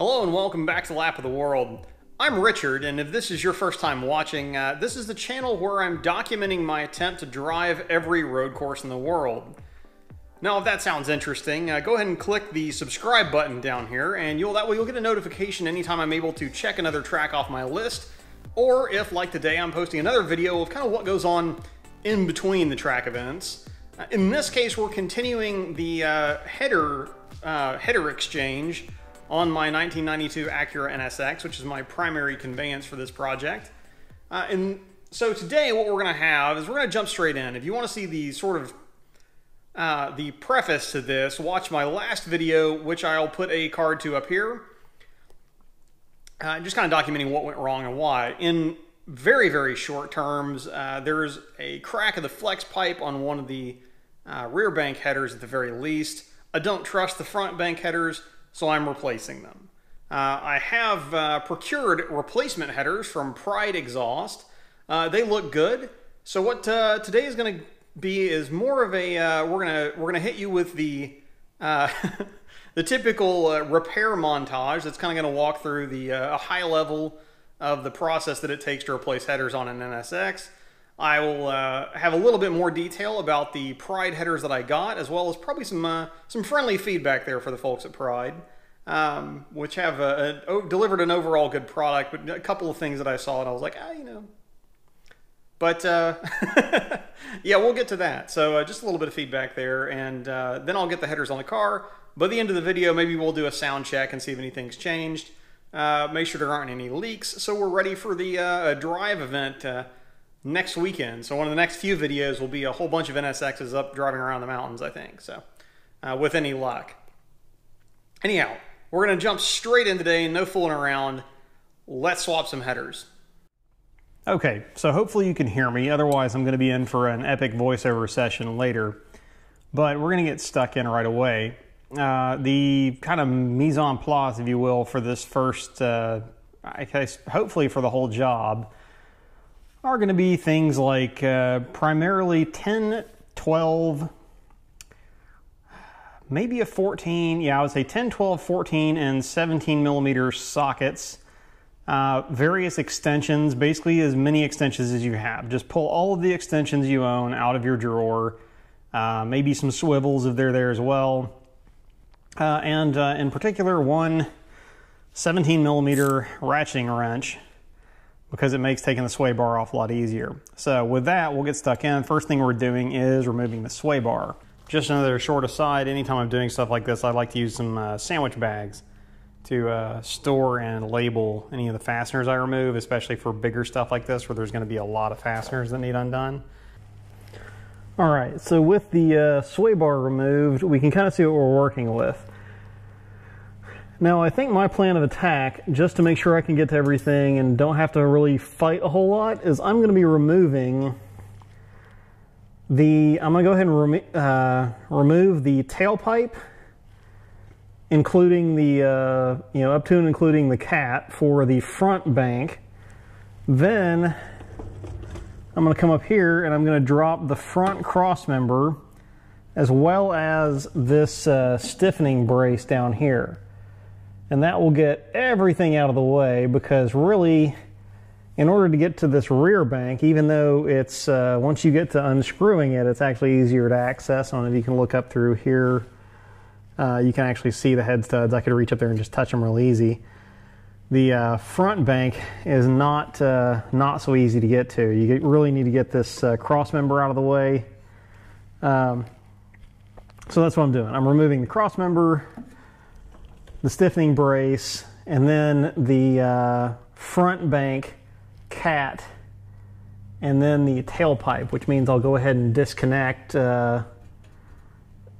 Hello and welcome back to Lap of the World. I'm Richard, and if this is your first time watching, this is the channel where I'm documenting my attempt to drive every road course in the world. Now, if that sounds interesting, go ahead and click the subscribe button down here, and that way you'll get a notification anytime I'm able to check another track off my list, or if, like today, I'm posting another video of kind of what goes on in between the track events. In this case, we're continuing the header exchange on my 1992 Acura NSX, which is my primary conveyance for this project. And so today what we're going to have is we're going to jump straight in. If you want to see the sort of the preface to this, watch my last video, which I'll put a card to up here. Just kind of documenting what went wrong and why. In very, very short terms, there's a crack of the flex pipe on one of the rear bank headers at the very least. I don't trust the front bank headers, so I'm replacing them. I have procured replacement headers from Pride Exhaust. They look good. So what today is going to be is more of a we're gonna hit you with the the typical repair montage that's kind of going to walk through the a high level of the process that it takes to replace headers on an NSX. I will have a little bit more detail about the Pride headers that I got, as well as probably some friendly feedback there for the folks at Pride, which have delivered an overall good product, but a couple of things that I saw and I was like, you know. But yeah, we'll get to that. So just a little bit of feedback there, and then I'll get the headers on the car. By the end of the video, maybe we'll do a sound check and see if anything's changed. Make sure there aren't any leaks, so we're ready for the drive event next weekend. So one of the next few videos will be a whole bunch of NSXs up driving around the mountains, I think, so with any luck. Anyhow, we're going to jump straight in today, no fooling around. Let's swap some headers. Okay, so hopefully you can hear me, otherwise I'm going to be in for an epic voiceover session later. But we're going to get stuck in right away. The kind of mise en place, if you will, for this first, I guess, hopefully for the whole job, are going to be things like primarily 10, 12, maybe a 14, yeah, I would say 10, 12, 14, and 17 millimeter sockets. Various extensions, basically as many extensions as you have. Just pull all of the extensions you own out of your drawer. Maybe some swivels if they're there as well. And in particular, one 17 millimeter ratcheting wrench, because it makes taking the sway bar off a lot easier. So with that, we'll get stuck in. First thing we're doing is removing the sway bar. Just another short aside, anytime I'm doing stuff like this, I like to use some sandwich bags to store and label any of the fasteners I remove, especially for bigger stuff like this where there's going to be a lot of fasteners that need undone. All right, so with the sway bar removed, we can kind of see what we're working with. Now, I think my plan of attack, just to make sure I can get to everything and don't have to really fight a whole lot, is I'm going to be removing the, I'm going to go ahead and remove the tailpipe, including the, you know, up to and including the cat for the front bank. Then I'm going to come up here and I'm going to drop the front cross member as well as this stiffening brace down here. And that will get everything out of the way, because really, in order to get to this rear bank, even though it's, once you get to unscrewing it, it's actually easier to access on it. You can look up through here. You can actually see the head studs. I could reach up there and just touch them real easy. The front bank is not so easy to get to. You really need to get this cross member out of the way. So that's what I'm doing. I'm removing the cross member, the stiffening brace, and then the front bank cat, and then the tailpipe, which means I'll go ahead and disconnect the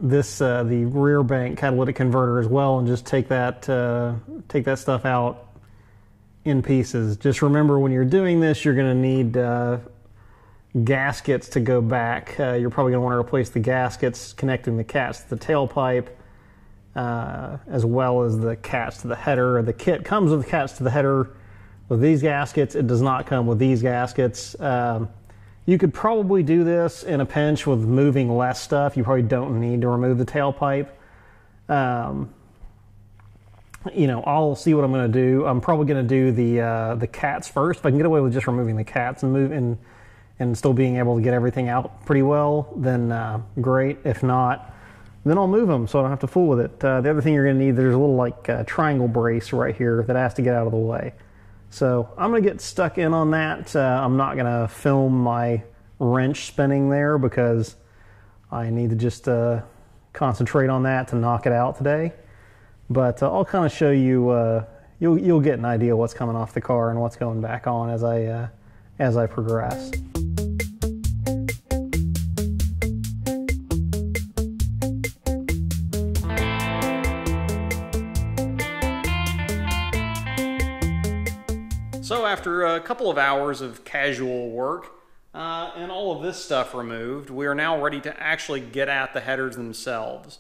rear bank catalytic converter as well, and just take that stuff out in pieces. Just remember, when you're doing this, you're going to need gaskets to go back. You're probably going to want to replace the gaskets connecting the cats to the tailpipe, as well as the cats to the header. The kit comes with the cats to the header with these gaskets. It does not come with these gaskets. You could probably do this in a pinch with moving less stuff. You probably don't need to remove the tailpipe. you know, I'll see what I'm going to do. I'm probably going to do the cats first. If I can get away with just removing the cats and still being able to get everything out pretty well, then great. If not, then I'll move them so I don't have to fool with it. The other thing you're going to need, there's a little like triangle brace right here that has to get out of the way. So I'm going to get stuck in on that. I'm not going to film my wrench spinning there because I need to just concentrate on that to knock it out today. But I'll kind of show you, you'll get an idea what's coming off the car and what's going back on as I progress. So after a couple of hours of casual work and all of this stuff removed, we are now ready to actually get at the headers themselves.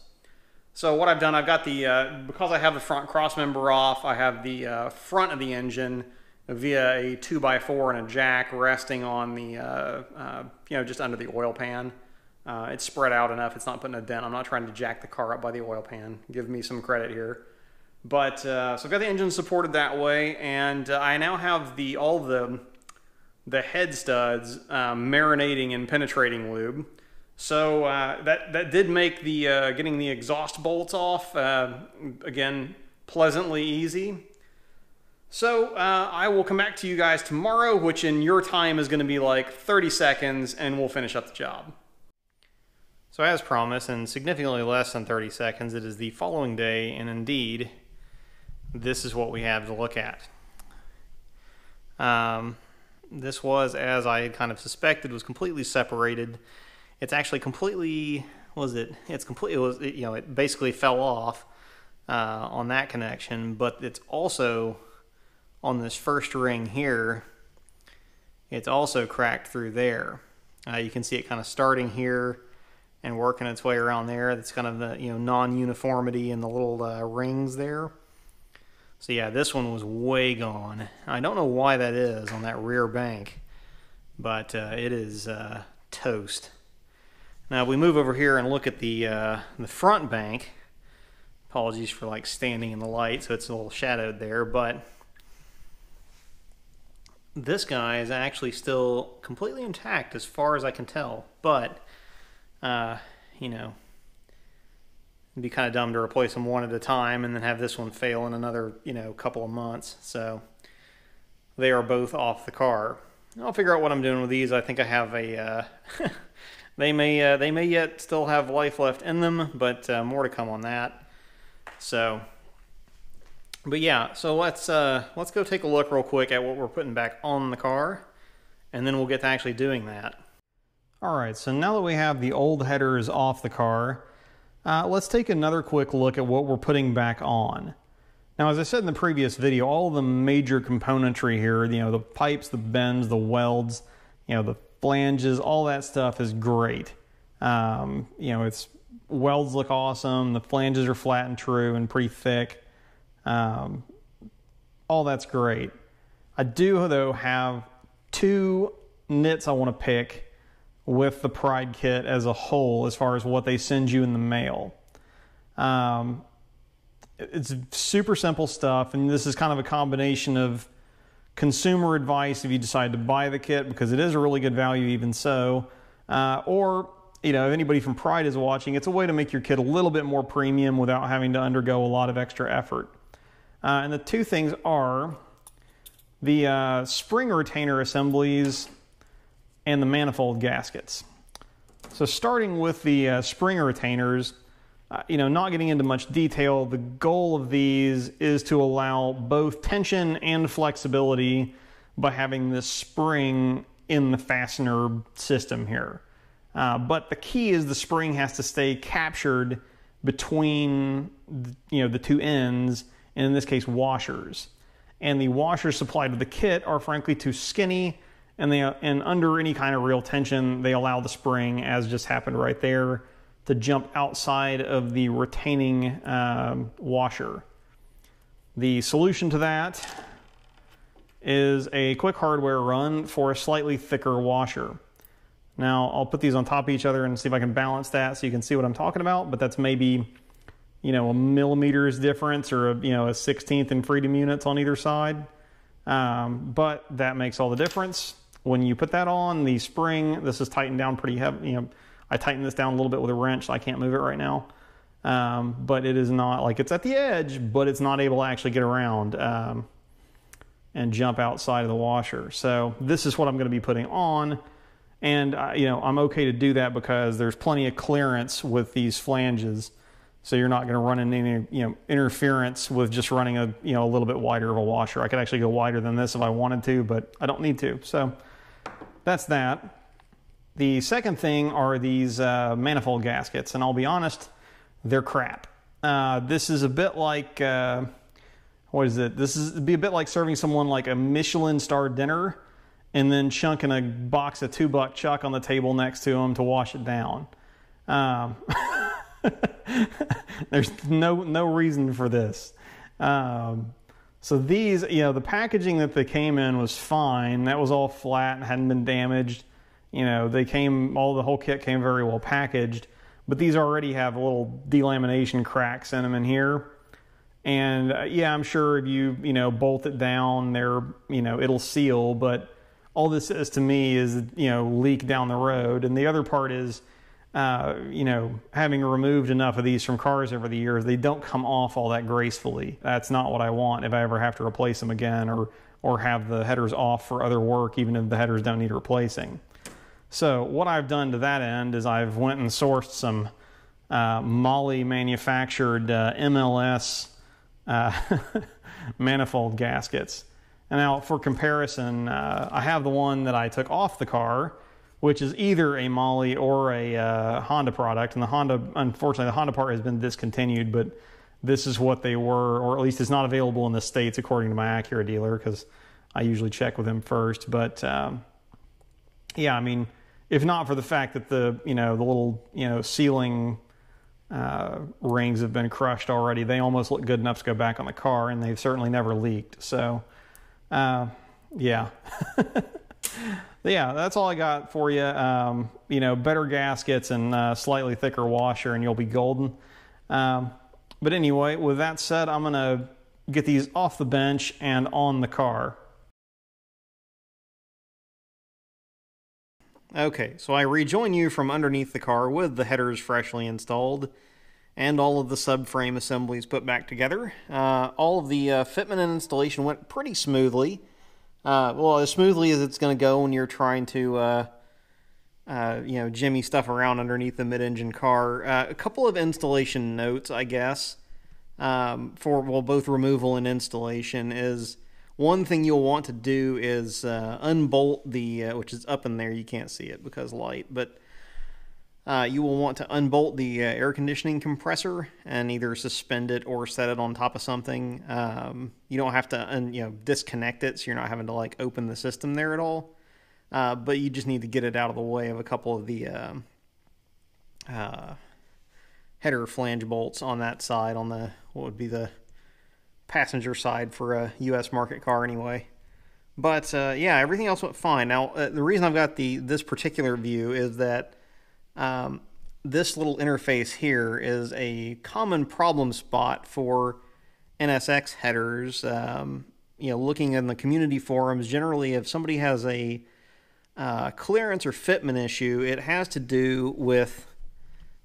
So what I've done, I've got the, because I have the front cross member off, I have the front of the engine via a 2x4 and a jack resting on the, you know, just under the oil pan. It's spread out enough, it's not putting a dent. I'm not trying to jack the car up by the oil pan. Give me some credit here. But, so I've got the engine supported that way, and I now have all the head studs marinating in penetrating lube. So that did make the getting the exhaust bolts off, again, pleasantly easy. So I will come back to you guys tomorrow, which in your time is going to be like 30 seconds, and we'll finish up the job. So as promised, in significantly less than 30 seconds, it is the following day, and indeed, this is what we have to look at. This was, as I had kind of suspected, was completely separated. It's actually completely, you know, it basically fell off on that connection, but it's also on this first ring here, it's also cracked through there. You can see it kind of starting here and working its way around there. That's kind of the, you know, non-uniformity in the little rings there. So yeah, this one was way gone. I don't know why that is on that rear bank, but it is toast. Now we move over here and look at the front bank. Apologies for like standing in the light, so it's a little shadowed there, but this guy is actually still completely intact as far as I can tell. But you know, it'd be kind of dumb to replace them one at a time and then have this one fail in another, you know, couple of months. So they are both off the car. I'll figure out what I'm doing with these. I think I have a they may yet still have life left in them, but more to come on that. So, but yeah, so let's go take a look real quick at what we're putting back on the car, and then we'll get to actually doing that. All right, so now that we have the old headers off the car, let's take another quick look at what we're putting back on. Now, as I said in the previous video, all the major componentry here, you know, the pipes, the bends, the welds, you know, the flanges, all that stuff is great. You know, welds look awesome. The flanges are flat and true and pretty thick. All that's great. I do, though, have two nits I want to pick with the Pride kit as a whole as far as what they send you in the mail. It's super simple stuff, and this is kind of a combination of consumer advice if you decide to buy the kit, because it is a really good value even so, or, you know, if anybody from Pride is watching, it's a way to make your kit a little bit more premium without having to undergo a lot of extra effort. And the two things are the spring retainer assemblies and the manifold gaskets. So starting with the spring retainers, you know, not getting into much detail, the goal of these is to allow both tension and flexibility by having this spring in the fastener system here. But the key is the spring has to stay captured between, you know, the two ends, and in this case washers. And the washers supplied to the kit are frankly too skinny, and under any kind of real tension, they allow the spring, as just happened right there, to jump outside of the retaining washer. The solution to that is a quick hardware run for a slightly thicker washer. Now, I'll put these on top of each other and see if I can balance that so you can see what I'm talking about, but that's maybe a millimeter's difference or a 16th in freedom units on either side. But that makes all the difference. When you put that on, the spring, this is tightened down pretty heavy. I tightened this down a little bit with a wrench, so I can't move it right now. But it is not like it's at the edge, but it's not able to actually get around and jump outside of the washer. So this is what I'm going to be putting on. And, I'm okay to do that because there's plenty of clearance with these flanges. So you're not going to run into any, interference with just running a little bit wider of a washer. I could actually go wider than this if I wanted to, but I don't need to. So that's that. The second thing are these manifold gaskets, and I'll be honest, they're crap. This is a bit like, what is it? It'd be a bit like serving someone like a Michelin star dinner and then chunking a box of $2 chuck on the table next to them to wash it down. There's no reason for this. So these, the packaging that they came in was fine. That was all flat and hadn't been damaged. The whole kit came very well packaged, but these already have little delamination cracks in them in here. And I'm sure if you, bolt it down there, it'll seal, but all this is to me is, leak down the road. And the other part is, having removed enough of these from cars over the years, they don't come off all that gracefully. That's not what I want if I ever have to replace them again or have the headers off for other work, even if the headers don't need replacing. So what I've done to that end is I've went and sourced some Molle manufactured MLS manifold gaskets. And now for comparison, I have the one that I took off the car, which is either a Molle or a Honda product. And unfortunately, the Honda part has been discontinued, but this is what they were, or at least it's not available in the States according to my Acura dealer, because I usually check with him first. But if not for the fact that the little sealing rings have been crushed already, they almost look good enough to go back on the car, and they've certainly never leaked. So yeah. Yeah, that's all I got for you. Better gaskets and slightly thicker washer, and you'll be golden. But anyway, with that said, I'm going to get these off the bench and on the car. Okay, so I rejoin you from underneath the car with the headers freshly installed and all of the subframe assemblies put back together. All of the fitment and installation went pretty smoothly. Well, as smoothly as it's going to go when you're trying to, jimmy stuff around underneath the mid-engine car. A couple of installation notes, I guess, for both removal and installation is one thing you'll want to do is unbolt the, which is up in there, you can't see it because light, but you will want to unbolt the air conditioning compressor and either suspend it or set it on top of something. You don't have to disconnect it, so you're not having to open the system there at all. But you just need to get it out of the way of a couple of the header flange bolts on that side, on the what would be the passenger side for a U.S. market car anyway. But everything else went fine. Now the reason I've got this particular view is that this little interface here is a common problem spot for NSX headers. Looking in the community forums, generally if somebody has a clearance or fitment issue, it has to do with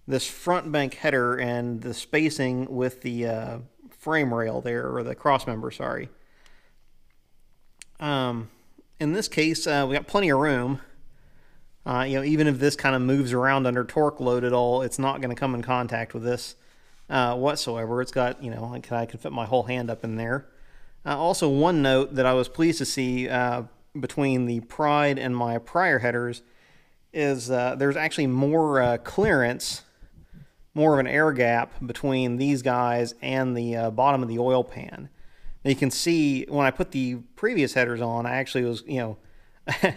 this front bank header and the spacing with the frame rail there, or the crossmember, sorry. In this case, we got plenty of room. Even if this kind of moves around under torque load at all, it's not going to come in contact with this whatsoever. It's got, I can fit my whole hand up in there. Also, one note that I was pleased to see between the Pride and my prior headers is there's actually more clearance, more of an air gap between these guys and the bottom of the oil pan. Now you can see when I put the previous headers on, I actually was, I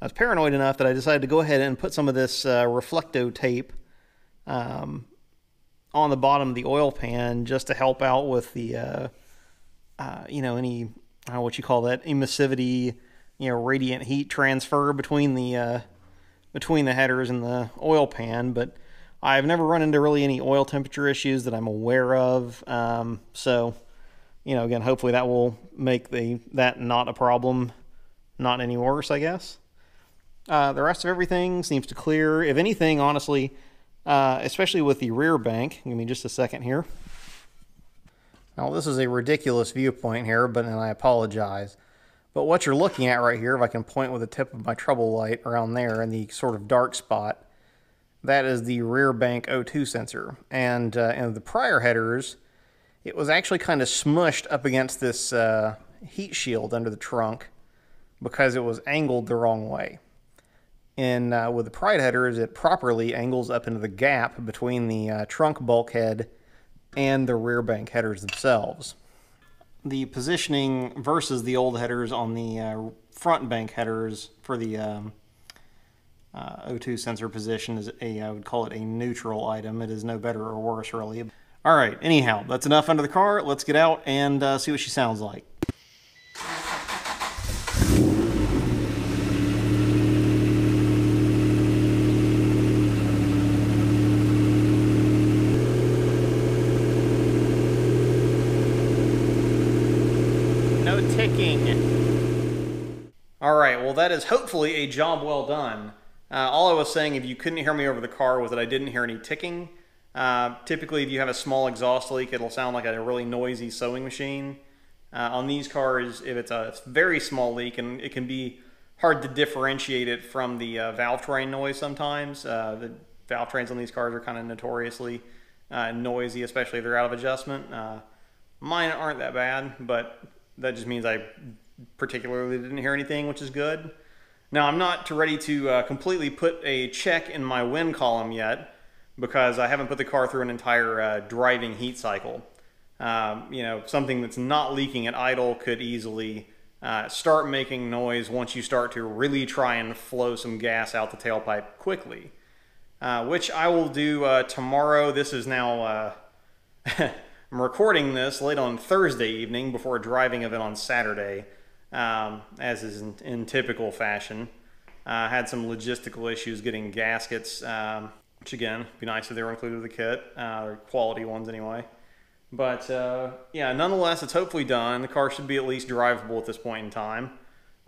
was paranoid enough that I decided to go ahead and put some of this Reflecto tape on the bottom of the oil pan just to help out with the, any, I don't know what you call that, emissivity, radiant heat transfer between the headers and the oil pan. But I've never run into really any oil temperature issues that I'm aware of. So, you know, again, hopefully that will make that not a problem, not any worse, I guess. The rest of everything seems to clear. If anything, honestly, especially with the rear bank, give me just a second here. Now, this is a ridiculous viewpoint here, and I apologize. But what you're looking at right here, if I can point with the tip of my trouble light around there in the sort of dark spot, that is the rear bank O2 sensor. And in the prior headers, it was actually kind of smushed up against this heat shield under the trunk because it was angled the wrong way. And with the prior headers, it properly angles up into the gap between the trunk bulkhead and the rear bank headers themselves. The positioning versus the old headers on the front bank headers for the O2 sensor position is I would call it a neutral item. It is no better or worse, really. All right, anyhow, that's enough under the car. Let's get out and see what she sounds like. No ticking. All right, well, that is hopefully a job well done. All I was saying, if you couldn't hear me over the car, was that I didn't hear any ticking. Typically, if you have a small exhaust leak, it'll sound like a really noisy sewing machine. On these cars, if it's a very small leak, and it can be hard to differentiate it from the valve train noise sometimes. The valve trains on these cars are kind of notoriously noisy, especially if they're out of adjustment. Mine aren't that bad, but that just means I particularly didn't hear anything, which is good. Now, I'm not ready to completely put a check in my wind column yet, because I haven't put the car through an entire driving heat cycle. You know, something that's not leaking at idle could easily start making noise once you start to really try and flow some gas out the tailpipe quickly, which I will do tomorrow. This is now, I'm recording this late on Thursday evening before a driving event on Saturday. As is in typical fashion. Had some logistical issues getting gaskets, which again, be nice if they were included with the kit, or quality ones anyway. But yeah, nonetheless, it's hopefully done. The car should be at least drivable at this point in time.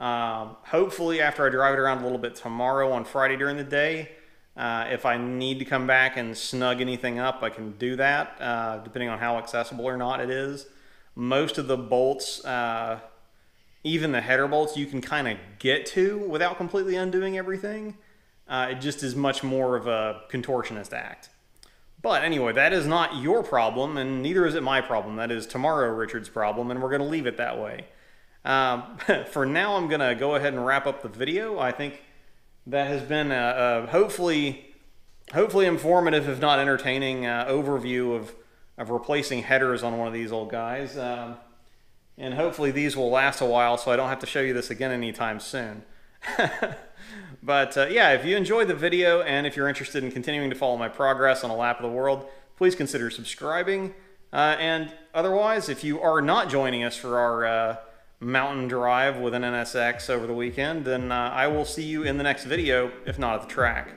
Hopefully, after I drive it around a little bit tomorrow on Friday during the day, if I need to come back and snug anything up, I can do that, depending on how accessible or not it is. Most of the bolts, even the header bolts, you can kind of get to without completely undoing everything. It just is much more of a contortionist act. But anyway, that is not your problem, and neither is it my problem. That is tomorrow Richard's problem, and we're going to leave it that way. For now, I'm going to go ahead and wrap up the video. I think that has been a hopefully informative, if not entertaining, overview of replacing headers on one of these old guys. And hopefully these will last a while, so I don't have to show you this again anytime soon. But yeah, if you enjoyed the video, and if you're interested in continuing to follow my progress on a lap of the world, please consider subscribing. And otherwise, if you are not joining us for our mountain drive with an NSX over the weekend, then I will see you in the next video, if not at the track.